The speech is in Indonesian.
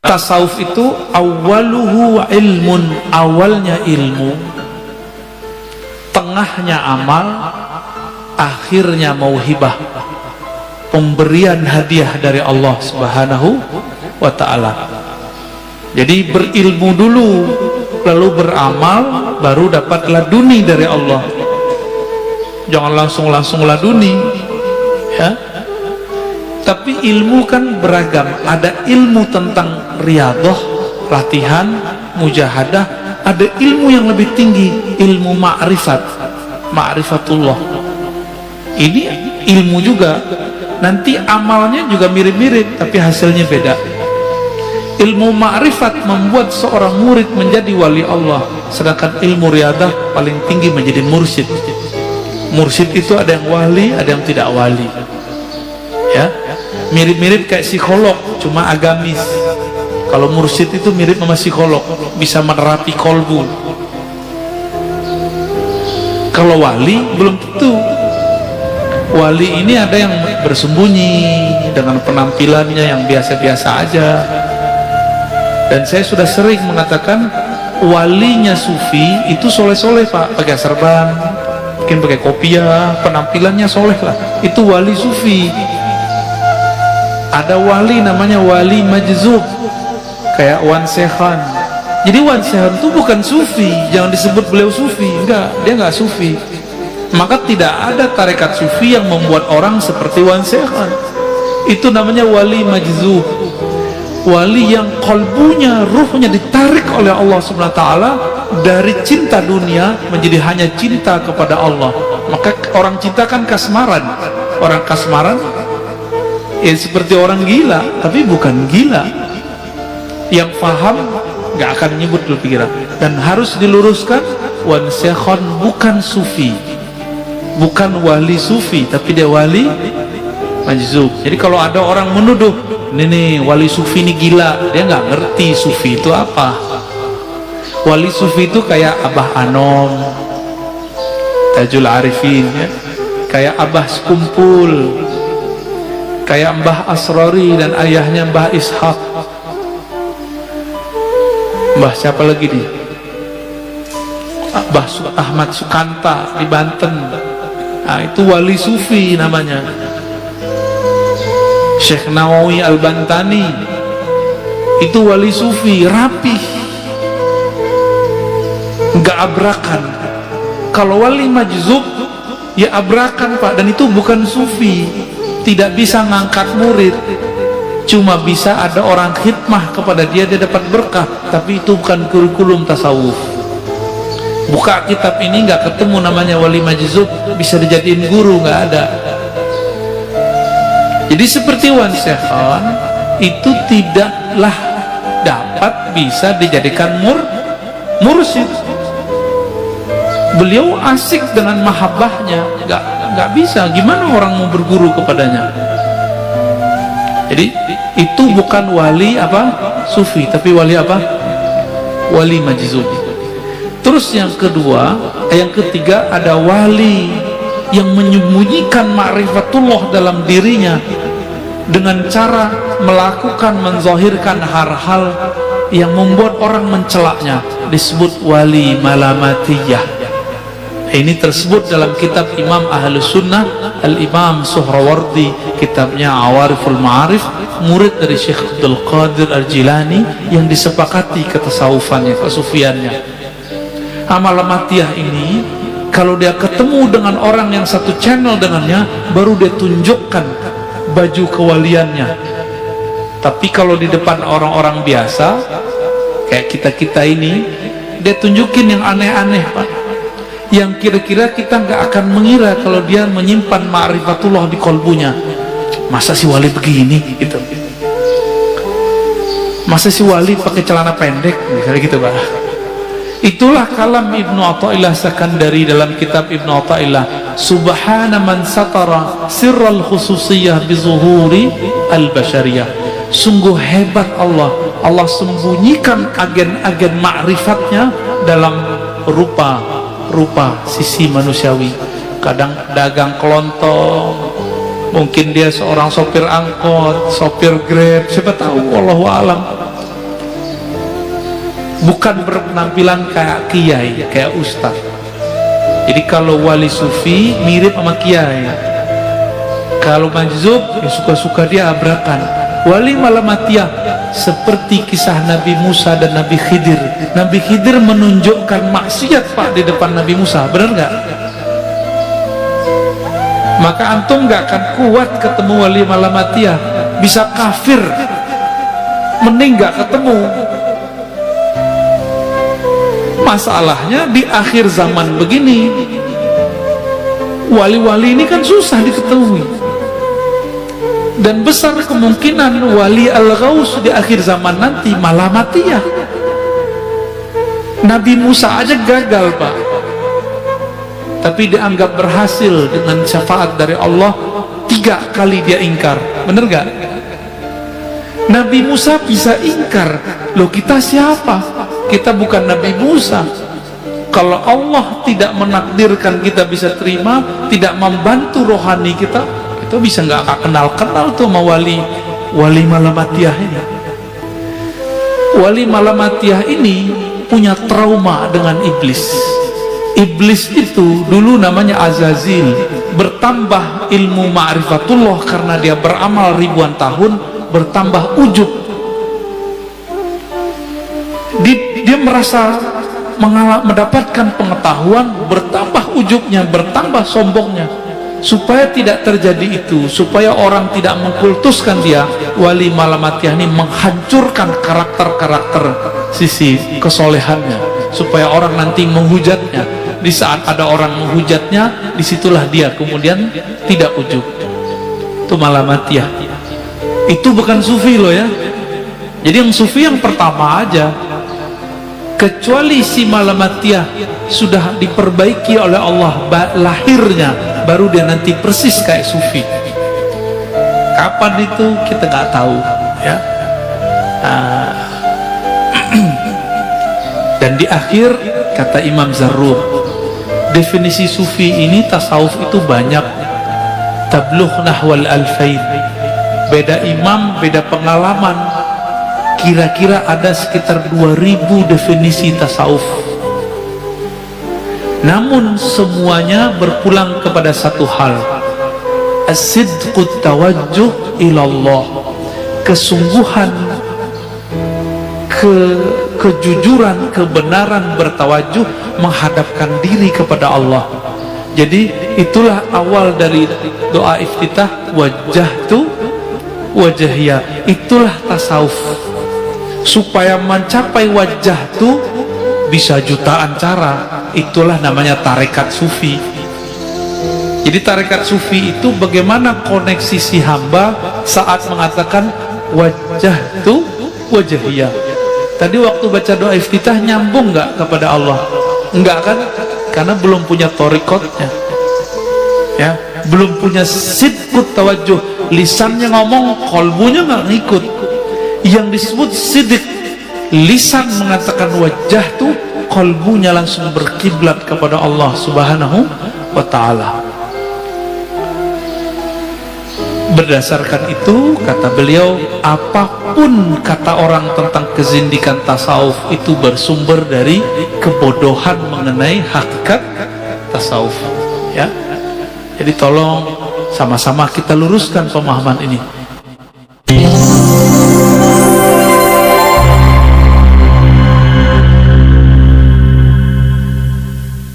Tasawuf itu awaluhu ilmun, awalnya ilmu, tengahnya amal, akhirnya mauhibah, pemberian hadiah dari Allah Subhanahu wa ta'ala. Jadi berilmu dulu, lalu beramal, baru dapat laduni dari Allah. Jangan langsung laduni, ya. Tapi ilmu kan beragam. Ada ilmu tentang riyadhah, latihan, mujahadah. Ada ilmu yang lebih tinggi, ilmu ma'rifat, ma'rifatullah. Ini ilmu juga. Nanti amalnya juga mirip-mirip, tapi hasilnya beda. Ilmu ma'rifat membuat seorang murid menjadi wali Allah, sedangkan ilmu riyadhah paling tinggi menjadi mursyid. Mursyid itu ada yang wali, ada yang tidak wali, ya. Mirip-mirip kayak psikolog, cuma agamis. Kalau mursyid itu mirip sama psikolog, bisa menerapi kolbu. Kalau wali belum tentu. Wali ini ada yang bersembunyi dengan penampilannya yang biasa-biasa aja. Dan saya sudah sering mengatakan walinya sufi itu soleh-soleh pak, pakai serban, mungkin pakai kopiah, penampilannya soleh lah, itu wali sufi. Ada wali namanya wali majzub, kayak Wan Sekhan. Jadi Wan Sekhan itu bukan sufi, jangan disebut beliau sufi, enggak, dia enggak sufi. Maka tidak ada tarekat sufi yang membuat orang seperti Wan Sekhan. Itu namanya wali majzub, wali yang kalbunya, ruhnya ditarik oleh Allah Subhanahu wa ta'ala dari cinta dunia menjadi hanya cinta kepada Allah. Maka orang cinta kan kasmaran. Orang kasmaran ya seperti orang gila, tapi bukan gila. Yang paham gak akan nyebut dulu pikiran. Dan harus diluruskan, Wan Sekhan bukan sufi, bukan wali sufi, tapi dia wali majzub. Jadi kalau ada orang menuduh ini wali sufi ini gila, dia nggak ngerti sufi itu apa. Wali sufi itu kayak Abah Anom, Tajul Arifin, ya. Kayak Abah Sekumpul, kayak Mbah Asrori dan ayahnya Mbah Ishaq. Mbah siapa lagi nih? Mbah Ahmad Sukanta di Banten. Nah, itu wali sufi namanya. Syekh Nawawi Al-Bantani itu wali sufi, rapih, nggak abrakan. Kalau wali majzub ya abrakan pak, dan itu bukan sufi, tidak bisa ngangkat murid, cuma bisa ada orang khidmah kepada dia, dia dapat berkah, tapi itu bukan kurikulum tasawuf. Buka kitab ini nggak ketemu namanya wali majzub bisa dijadiin guru, nggak ada. Jadi seperti Wan Sekhan itu tidaklah dapat bisa dijadikan mursyid. Beliau asik dengan mahabbahnya, nggak bisa. Gimana orang mau berguru kepadanya? Jadi itu bukan wali apa sufi, tapi wali apa? Wali majzub. Terus yang kedua, yang ketiga ada wali yang menyembunyikan ma'rifatullah dalam dirinya dengan cara melakukan, menzahirkan hal-hal yang membuat orang mencelaknya, disebut wali malamatiyah. Ini tersebut dalam kitab Imam Ahlus Sunnah Al-Imam Suhrawardi, kitabnya Awariful Ma'arif, murid dari Syekh Abdul Qadir Al-Jilani yang disepakati ketasawufannya, kesufiannya. Malamatiyah ini kalau dia ketemu dengan orang yang satu channel dengannya, baru dia tunjukkan baju kewaliannya. Tapi kalau di depan orang-orang biasa kayak kita-kita ini, dia tunjukin yang aneh-aneh pak, yang kira-kira kita nggak akan mengira kalau dia menyimpan ma'rifatullah di kolbunya. Masa si wali begini gitu, masa si wali pakai celana pendek misalnya gitu pak. Itulah kalam Ibnu Athaillah Sakandari dalam kitab Ibnu Athaillah, subhana man satara sirral khususiyah bizuhuri al-bashariyah. Sungguh hebat Allah, Allah sembunyikan agen-agen ma'rifatnya dalam rupa sisi manusiawi. Kadang dagang kelontong, mungkin dia seorang sopir angkot, sopir Grab, siapa tahu, wallahu alam. bukan berpenampilan kayak kiai, kayak ustaz. Jadi kalau wali sufi mirip sama kiai, kalau majzub ya suka-suka dia abrakan. Wali malamatiyah seperti kisah Nabi Musa dan Nabi Khidir. Nabi Khidir menunjukkan maksiat Pak di depan Nabi Musa, benar nggak? Maka antum nggak akan kuat ketemu wali malamatiyah, bisa kafir, mending nggak ketemu. Masalahnya di akhir zaman begini, wali-wali ini kan susah diketahui, dan besar kemungkinan wali al-ghaus di akhir zaman nanti malamatiyah. Nabi Musa aja gagal Pak, tapi dianggap berhasil dengan syafaat dari Allah. 3 kali dia ingkar, bener gak? Nabi Musa bisa ingkar, loh kita siapa? Kita bukan Nabi Musa. Kalau Allah tidak menakdirkan kita bisa terima, tidak membantu rohani kita, kita bisa nggak kenal-kenal tuh sama wali malamatiyah ini. Wali malamatiyah ini punya trauma dengan iblis. Iblis itu dulu namanya Azazil, bertambah ilmu ma'rifatullah karena dia beramal ribuan tahun, bertambah ujub. Dia merasa mendapatkan pengetahuan, bertambah ujubnya, bertambah sombongnya. Supaya tidak terjadi itu, supaya orang tidak mengkultuskan dia, wali malamatiyah ini menghancurkan karakter-karakter sisi kesolehannya, supaya orang nanti menghujatnya. Di saat ada orang menghujatnya, disitulah dia kemudian tidak ujub. Itu malamatiyah. Itu bukan sufi loh ya. Jadi yang sufi yang pertama aja. Kecuali si malamatiyah sudah diperbaiki oleh Allah lahirnya, baru dia nanti persis kayak sufi. Kapan itu kita nggak tahu ya. Dan di akhir kata Imam Zarruq, definisi sufi ini tasawuf itu banyak, tablugh nahwal alfain. Beda imam, beda pengalaman, kira-kira ada sekitar 2000 definisi tasawuf. Namun semuanya berpulang kepada satu hal, as-sidqut tawajjuh ilallah, kesungguhan, kejujuran, kebenaran bertawajuh menghadapkan diri kepada Allah. Jadi itulah awal dari doa iftitah, wajjahtu wajahiyah. Itulah tasawuf. Supaya mencapai wajah itu bisa jutaan cara, itulah namanya tarekat sufi. Jadi tarekat sufi itu bagaimana koneksi si hamba saat mengatakan wajah itu wajahiyah. Tadi waktu baca doa iftitah nyambung nggak kepada Allah? Enggak kan? Karena belum punya torikotnya ya, belum punya sidqut tawajjuh. Lisannya ngomong, kolbunya nggak ngikut. Yang disebut sidik, lisan mengatakan wajah tuh, kolbunya langsung berkiblat kepada Allah subhanahu wa ta'ala. Berdasarkan itu kata beliau, apapun kata orang tentang kezindikan tasawuf itu bersumber dari kebodohan mengenai hakikat tasawuf ya. Jadi tolong sama-sama kita luruskan pemahaman ini.